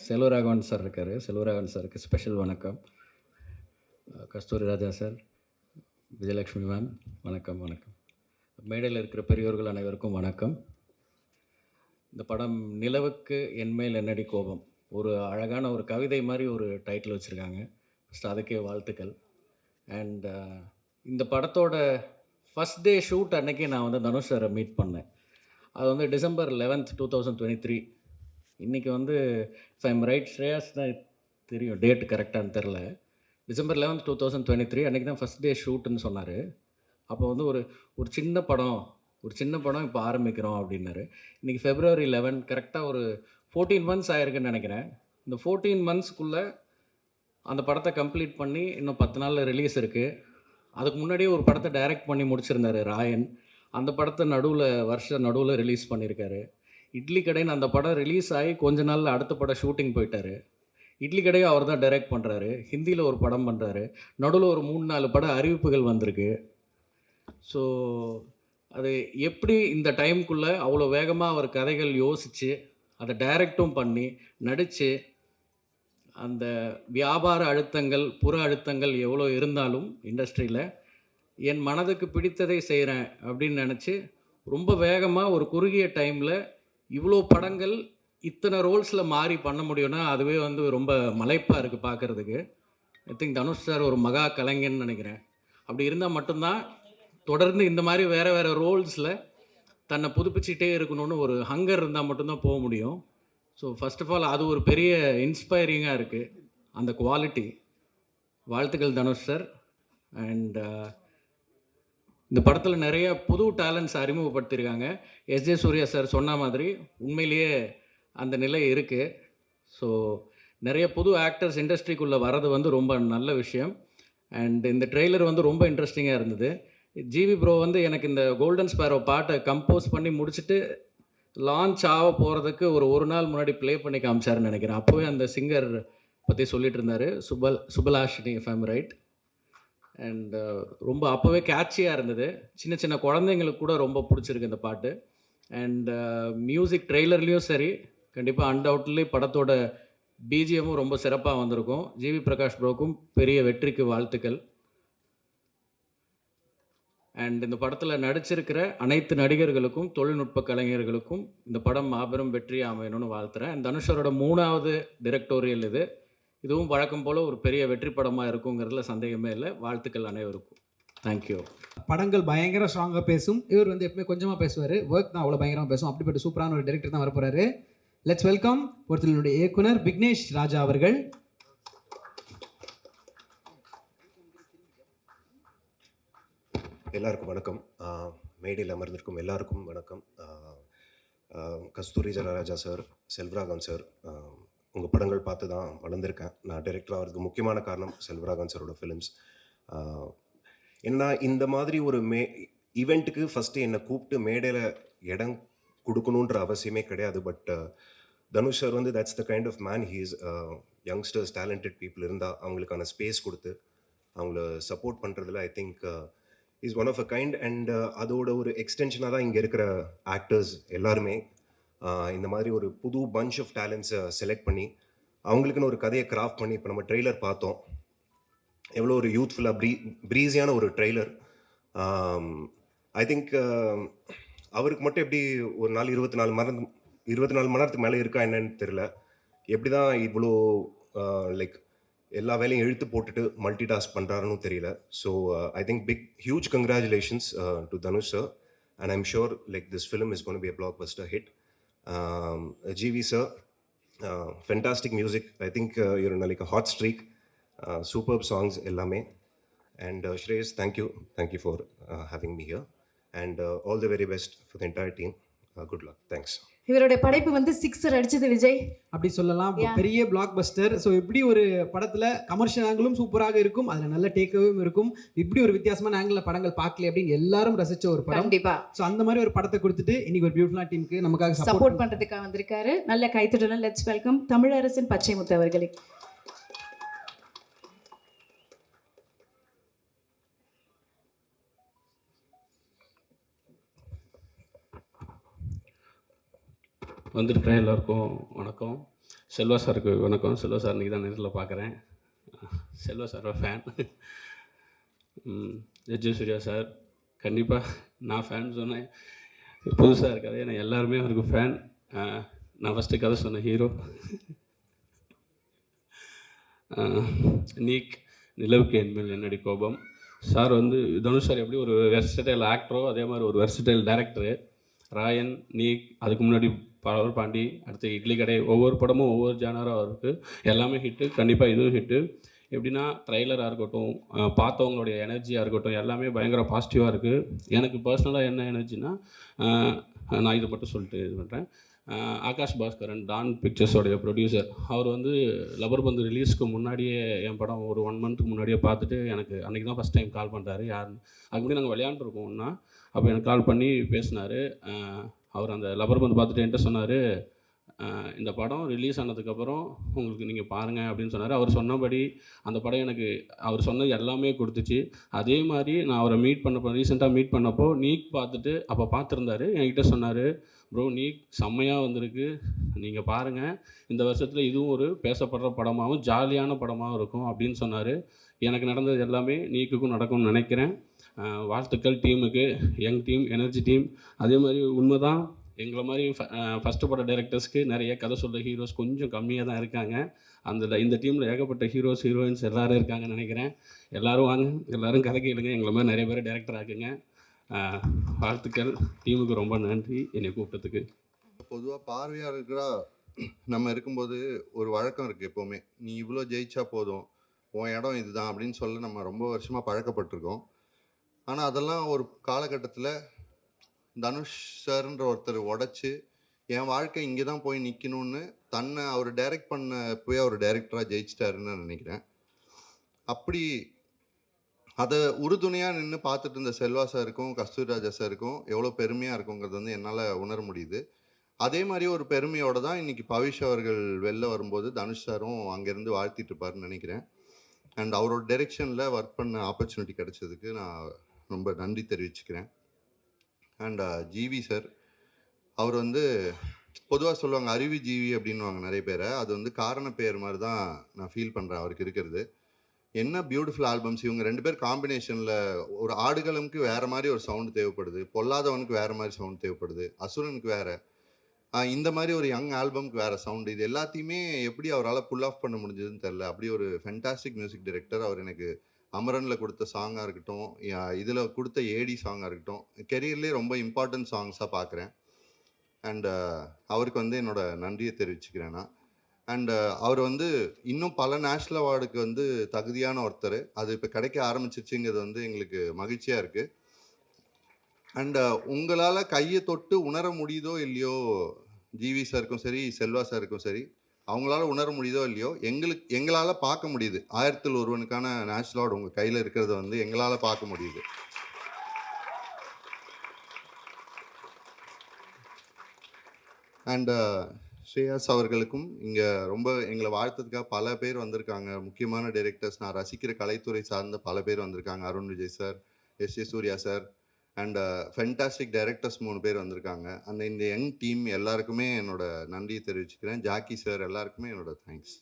Selvaraghavan sir இருக்கார். செல்வராகவன் சாருக்கு special வணக்கம். கஸ்தூரி ராஜா சார், விஜயலக்ஷ்மி மேம் வணக்கம். மேடையில் இருக்கிற பெரியோர்கள் அனைவருக்கும் வணக்கம். இந்த படம் நிலவுக்கு என்மேல் என்னடி கோபம், ஒரு அழகான ஒரு கவிதை மாதிரி ஒரு டைட்டில் வச்சுருக்காங்க. ஃபஸ்ட் அதுக்கே வாழ்த்துக்கள். அண்ட் இந்த படத்தோட ஃபஸ்ட் டே ஷூட் அன்னைக்கு நான் வந்து தனுஷ் சாரை மீட் பண்ணேன். அது வந்து December 11th 2023. இன்றைக்கி வந்து இஃப் ஐம் ரைட், ஸ்ரேயாஸ் தான் தெரியும் டேட் கரெக்டானு தெரில. December 11th 2023 அன்றைக்கி தான் ஃபஸ்ட் டே ஷூட்டுன்னு சொன்னார். அப்போ வந்து ஒரு சின்ன படம் இப்போ ஆரம்பிக்கிறோம் அப்படின்னாரு. இன்றைக்கி February 11 கரெக்டாக ஒரு 14 months ஆயிருக்குன்னு நினைக்கிறேன். இந்த 14 monthsக்குள்ளே அந்த படத்தை கம்ப்ளீட் பண்ணி இன்னும் 10 நாளில் ரிலீஸ் இருக்குது. அதுக்கு முன்னாடியே ஒரு படத்தை டைரக்ட் பண்ணி முடிச்சிருந்தார் ராயன். அந்த படத்தை நடுவில் ரிலீஸ் பண்ணியிருக்காரு. இட்லி கடைன்னு அந்த படம் ரிலீஸ் ஆகி கொஞ்ச நாளில் அடுத்த படம் ஷூட்டிங் போயிட்டார். இட்லி கடையும் அவர் தான் டைரக்ட் பண்ணுறாரு. ஹிந்தியில் ஒரு படம் பண்ணுறாரு. நடுவில் ஒரு 3-4 பட அறிவிப்புகள் வந்திருக்கு. ஸோ அது எப்படி இந்த டைமுக்குள்ளே அவ்வளோ வேகமாக அவர் கதைகள் யோசித்து அதை டைரக்டும் பண்ணி நடித்து, அந்த வியாபார அழுத்தங்கள் புற அழுத்தங்கள் எவ்வளோ இருந்தாலும் இண்டஸ்ட்ரியில் என் மனதுக்கு பிடித்ததை செய்கிறேன் அப்படின்னு நினச்சி ரொம்ப வேகமாக ஒரு குறுகிய டைமில் இவ்வளோ படங்கள் இத்தனை ரோல்ஸில் மாறி பண்ண முடியும்னா அதுவே வந்து ரொம்ப மலைப்பாக இருக்குது பார்க்குறதுக்கு. ஐ திங்க் தனுஷ் சார் ஒரு மகா கலைஞன்னு நினைக்கிறேன். அப்படி இருந்தால் மட்டும்தான் தொடர்ந்து இந்த மாதிரி வேறு ரோல்ஸில் தன்னை புதுப்பிச்சிட்டே இருக்கணும்னு ஒரு ஹங்கர் இருந்தால் மட்டும்தான் போக முடியும். ஸோ ஃபர்ஸ்ட் ஆஃப் ஆல் அது ஒரு பெரிய இன்ஸ்பைரிங்காக இருக்குது, அந்த குவாலிட்டி. வாழ்த்துக்கள் தனுஷ் சார். அண்ட் இந்த படத்தில் நிறைய புது டேலண்ட்ஸ் அறிமுகப்படுத்தியிருக்காங்க. எஸ்ஜே சூர்யா சார் சொன்ன மாதிரி உண்மையிலேயே அந்த நிலை இருக்குது. ஸோ நிறைய புது ஆக்டர்ஸ் இண்டஸ்ட்ரிக்குள்ளே வர்றது வந்து ரொம்ப நல்ல விஷயம். அண்ட் இந்த ட்ரெய்லர் வந்து ரொம்ப இன்ட்ரெஸ்டிங்காக இருந்தது. ஜிவி ப்ரோ வந்து எனக்கு இந்த கோல்டன் ஸ்பேரோ பாட்டை கம்போஸ் பண்ணி முடிச்சுட்டு லான்ச் ஆக போகிறதுக்கு ஒரு நாள் முன்னாடி ப்ளே பண்ணி காமிச்சாருன்னு நினைக்கிறேன். அப்போவே அந்த சிங்கர் பற்றி சொல்லிட்டு இருந்தார், Subhalashini if I'm right. And ரொம்ப அப்போவே கேட்சியாக இருந்தது. சின்ன குழந்தைங்களுக்கு கூட ரொம்ப பிடிச்சிருக்கு இந்த பாட்டு. அண்ட் மியூசிக் ட்ரெய்லர்லேயும் சரி, கண்டிப்பாக அன்டவுட்லி படத்தோட பிஜிஎம்மும் ரொம்ப சிறப்பாக வந்திருக்கும். ஜிவி பிரகாஷ் ப்ரோக்கும் பெரிய வெற்றிக்கு வாழ்த்துக்கள். அண்ட் இந்த படத்தில் நடிச்சிருக்கிற அனைத்து நடிகர்களுக்கும் தொழில்நுட்ப கலைஞர்களுக்கும் இந்த படம் மாபெரும் வெற்றி அமையணும்னு வாழ்த்துறேன். தனுஷரோட 3வது டிரெக்டோரியல் இதுவும் வழக்கம் போல் ஒரு பெரிய வெற்றி படமாக இருக்குங்கிறதுல சந்தேகமே இல்லை. வாழ்த்துக்கள் அனைவருக்கும். தேங்க்யூ. படங்கள் பயங்கர ஸ்ட்ராங்காக பேசும். இவர் வந்து எப்பவுமே கொஞ்சமாக பேசுவார், ஒர்க் தான் அவ்வளோ பயங்கரமாக பேசும். அப்படிப்பட்ட சூப்பரான ஒரு டைரக்டர் தான் வரப்போகிறாரு. லெட்ஸ் வெல்கம் ஒருத்தருடைய இயக்குனர் விக்னேஷ் ராஜா அவர்கள். எல்லாருக்கும் வணக்கம். மேடையில் அமர்ந்திருக்கும் எல்லாருக்கும் வணக்கம். கஸ்தூரி ராஜா சார், செல்வராகவன் சார், உங்கள் படங்கள் பார்த்து தான் வளர்ந்துருக்கேன். நான் டைரக்டர் ஆகிறதுக்கு முக்கியமான காரணம் செல்வராகவன் சாரோட ஃபிலிம்ஸ். என்ன இந்த மாதிரி ஒரு ஈவெண்ட்டுக்கு ஃபஸ்ட்டு என்னை கூப்பிட்டு மேடையில் இடம் கொடுக்கணுன்ற அவசியமே கிடையாது. பட் தனுஷ் சார் வந்து that's the kind of man. He is youngsters, talented people இருந்தால் அவங்களுக்கான ஸ்பேஸ் கொடுத்து அவங்கள சப்போர்ட் பண்ணுறதுல I think is one of a kind. And அதோட ஒரு எக்ஸ்டென்ஷனாக தான் இங்கே இருக்கிற ஆக்டர்ஸ் எல்லாருமே இந்த மாதிரி ஒரு புது பஞ்ச் ஆஃப் டேலண்ட்ஸை செலக்ட் பண்ணி அவங்களுக்குன்னு ஒரு கதையை கிராஃப்ட் பண்ணி இப்போ நம்ம ட்ரெய்லர் பார்த்தோம். எவ்வளோ ஒரு யூத்ஃபுல்லாக ப்ரீஸியான ஒரு ட்ரெய்லர். ஐ திங்க் அவருக்கு மட்டும் எப்படி ஒரு நாள் 24 மணி நேரத்துக்கு மேலே இருக்கா என்னன்னு தெரில. எப்படி தான் இவ்வளோ லைக் எல்லா வேலையும் இழுத்து போட்டுட்டு மல்டி டாஸ்க் பண்ணுறாருன்னு தெரியல. So I think huge congratulations to Dhanush sir. And I'm sure like this film is gonna be a blockbuster hit. G V sir, fantastic music. I think you're like a hot streak, super songs எல்லாமே. And Shreyas, thank you for having me here. And all the very best for the entire team. Good luck. Thanks. இவருடைய படைப்பு வந்து 6 அடிச்சது விஜய் அப்படி சொல்லலாம். பெரிய black Bastar. So இப்படி ஒரு படத்தில் கமர்ஷியல் ஆங்கிளும் சூப்பராக இருக்கும், அதில் நல்ல டேக்அவேவும் இருக்கும். இப்படி ஒரு வித்தியாசமான ஆங்கிளில் படங்கள் பார்க்கல அப்படின்னு எல்லாரும் ரசித்த ஒரு படம். கண்டிப்பா. ஸோ அந்த மாதிரி ஒரு படத்தை கொடுத்துட்டு இன்னைக்கு ஒரு பியூட்டிஃபுல்லான டீமுக்கு நமக்காக சப்போர்ட் பண்ணுறதுக்காக வந்திருக்காரு. நல்ல கைத்தட்டல். லெட்ஸ் வெல்கம் தமிழரசன் பச்சைமுத்து அவர்களை. வந்திருக்கிற எல்லாருக்கும் வணக்கம். செல்வா சாருக்கு வணக்கம். செல்வா சார் இன்றைக்கி தான் நேரில் பார்க்குறேன். செல்வா சாரோட ஃபேன். ஜெஜ்ஜு சூர்யா சார் கண்டிப்பாக நான் ஃபேன் சொன்னேன், புதுசாக இருக்காது. ஏன்னா எல்லாருமே அவருக்கு ஃபேன். நான் ஃபஸ்ட்டு கதை சொன்ன ஹீரோ நீக், நிலவுக்கு என்மேல் என்னடி கோபம். சார் வந்து தனுஷ் சார் எப்படி ஒரு வெர்சடைல் ஆக்டரோ அதே மாதிரி ஒரு வெர்சடைல் டைரக்டரு. ராயன், நீக், அதுக்கு முன்னாடி பவர் பாண்டி, அடுத்து இட்லி கடை, ஒவ்வொரு படமும் ஒவ்வொரு ஜானராக இருக்குது. எல்லாமே ஹிட்டு. கண்டிப்பாக இதுவும் ஹிட்டு. எப்படின்னா ட்ரைலராக இருக்கட்டும், பார்த்தவங்களுடைய எனர்ஜியாக இருக்கட்டும், எல்லாமே பயங்கர பாசிட்டிவாக இருக்குது. எனக்கு பர்சனலாக என்ன எனர்ஜினா, நான் இதை மட்டும் சொல்லிட்டு இது பண்ணுறேன். ஆகாஷ் பாஸ்கரன், டான் பிக்சர்ஸோடைய ப்ரொடியூசர், அவர் வந்து லப்பர் பந்து ரிலீஸ்க்கு முன்னாடியே என் படம் ஒரு 1 மந்த்துக்கு முன்னாடியே பார்த்துட்டு எனக்கு அன்றைக்கி தான் ஃபஸ்ட் டைம் கால் பண்ணுறாரு. யாருன்னு அதுக்கு முன்னாடி நாங்கள் விளையாண்டுருக்கோம் ஒன்றா. அப்போ எனக்கு கால் பண்ணி பேசினார். அவர் அந்த லப்பர் பந்து பார்த்துட்டு என்கிட்ட சொன்னார், இந்த படம் ரிலீஸ் ஆனதுக்கப்புறம் உங்களுக்கு நீங்கள் பாருங்கள் அப்படின்னு சொன்னார். அவர் சொன்னபடி அந்த படம் எனக்கு அவர் சொன்னது எல்லாமே கொடுத்துச்சு. அதே மாதிரி நான் அவரை ரீசெண்டாக மீட் பண்ணப்போ நீக் பார்த்துட்டு அப்போ பார்த்துருந்தாரு. என்கிட்ட சொன்னார், ப்ரோ நீக் செம்மையாக வந்திருக்கு, நீங்கள் பாருங்கள், இந்த வருஷத்தில் இதுவும் ஒரு பேசப்படுற படமாகவும் ஜாலியான படமாகவும் இருக்கும் அப்படின்னு சொன்னார். எனக்கு நடந்தது எல்லாமே நீக்குக்கும் நடக்கும்னு நினைக்கிறேன். வாழ்த்துக்கள் டீமுக்கு, யங் டீம், எனர்ஜி டீம். அதே மாதிரி உண்மை தான், எங்களை மாதிரி ஃபஸ்ட்டு பட டைரக்டர்ஸ்க்கு நிறைய கதை சொல்ல ஹீரோஸ் கொஞ்சம் கம்மியாக தான் இருக்காங்க. இந்த டீமில் ஏகப்பட்ட ஹீரோஸ், ஹீரோயின்ஸ் எல்லோரும் இருக்காங்கன்னு நினைக்கிறேன். எல்லோரும் வாங்க, எல்லோரும் கதை கேளுங்க, எங்களை மாதிரி நிறைய பேர் டைரக்டர் ஆக்குங்க. வாழ்த்துக்கள் டீமுக்கு, ரொம்ப நன்றி என்னை கூப்பிட்டதுக்கு. பொதுவாக பார்வையாளர்களாக நம்ம இருக்கும்போது ஒரு வழக்கம் இருக்குது எப்போவுமே, நீ இவ்வளோ ஜெயிச்சா போதும், உன் இடம் இதுதான் அப்படின்னு சொல்ல நம்ம ரொம்ப வருஷமாக பழக்கப்பட்டிருக்கோம். ஆனால் அதெல்லாம் ஒரு காலகட்டத்தில் தனுஷ் சார்ன்ற ஒருத்தர் உடச்சி என் வாழ்க்கை இங்கே தான் போய் நிற்கணும்னு தன்னை அவர் டைரக்ட் பண்ண போய் அவர் டைரக்டராக ஜெயிச்சிட்டாருன்னு நான் நினைக்கிறேன். அப்படி அதை உறுதுணையாக நின்று பார்த்துட்டு இருந்த செல்வா சாருக்கும் கஸ்தூரி ராஜா சாருக்கும் எவ்வளோ பெருமையாக இருக்குங்கிறது வந்து என்னால் உணர முடியுது. அதே மாதிரி ஒரு பெருமையோடு தான் இன்றைக்கி பவிஷ் அவர்கள் வெளில வரும்போது தனுஷ் சாரும் அங்கேருந்து வாழ்த்திட்டு இருப்பாருன்னு நினைக்கிறேன். அண்ட் அவரோட டைரெக்ஷனில் ஒர்க் பண்ண ஆப்பர்ச்சுனிட்டி கிடைச்சதுக்கு நான் ரொம்ப நன்றி தெரிவிச்சுக்கிறேன். அண்ட் ஜிவி சார், அவர் வந்து பொதுவாக சொல்லுவாங்க அருவி ஜிவி அப்படின்வாங்க நிறைய பேரை. அது வந்து காரண பெயர் மாதிரி தான் நான் ஃபீல் பண்ணுறேன் அவருக்கு இருக்கிறது. என்ன பியூட்டிஃபுல் ஆல்பம்ஸ் இவங்க 2 பேர் காம்பினேஷனில். ஒரு ஆடுகளம்க்கு வேறு மாதிரி ஒரு சவுண்டு தேவைப்படுது, பொல்லாதவனுக்கு வேறு மாதிரி சவுண்டு தேவைப்படுது, அசுரனுக்கு வேறு, இந்த மாதிரி ஒரு யங் ஆல்பம்க்கு வேறு சவுண்டு. இது எல்லாத்தையுமே எப்படி அவரால் புல் ஆஃப் பண்ண முடிஞ்சதுன்னு தெரில. அப்படி ஒரு ஃபென்டாஸ்டிக் மியூசிக் டைரக்டர் அவர். எனக்கு அமரனில் கொடுத்த சாங்காக இருக்கட்டும், இதில் கொடுத்த ஏடி சாங்காக இருக்கட்டும், கெரியர்லேயே ரொம்ப இம்பார்ட்டன்ட் சாங்ஸாக பார்க்குறேன். அண்டு அவருக்கு வந்து என்னோட நன்றியை தெரிவிச்சுக்கிறேன் நான். அண்டு அவர் வந்து இன்னும் பல நேஷ்னல் அவார்டுக்கு வந்து தகுதியான ஒருத்தர். அது இப்போ கிடைக்க ஆரம்பிச்சிருச்சுங்கிறது வந்து எங்களுக்கு மகிழ்ச்சியாக இருக்குது. அண்டு உங்களால் கையை தொட்டு உணர முடியுதோ இல்லையோ, ஜிவி சாருக்கும் சரி செல்வா சாருக்கும் சரி, அவங்களால உணர முடியுதோ இல்லையோ, எங்களால் பார்க்க முடியுது. 1000ல் ஒருவனுக்கான நேஷ்னல் அவார்டு உங்கள் கையில் இருக்கிறத வந்து எங்களால் பார்க்க முடியுது. அண்ட் ஸ்ரேயாஸ் அவர்களுக்கும் இங்கே ரொம்ப எங்களை வாழ்த்ததுக்காக பல பேர் வந்திருக்காங்க. முக்கியமான டைரக்டர்ஸ், நான் ரசிக்கிற கலைத்துறை சார்ந்த பல பேர் வந்திருக்காங்க. Arun Vijay sir, S A. Suriya sir, and fantastic directors 3 பேர் வந்திருக்காங்க. இந்த யங் டீம் எல்லாருக்குமே என்னோட நன்றியை தெரிவிச்சுக்கிறேன். ஜாக்கி சார் எல்லாருக்குமே என்னோட தேங்க்ஸ்.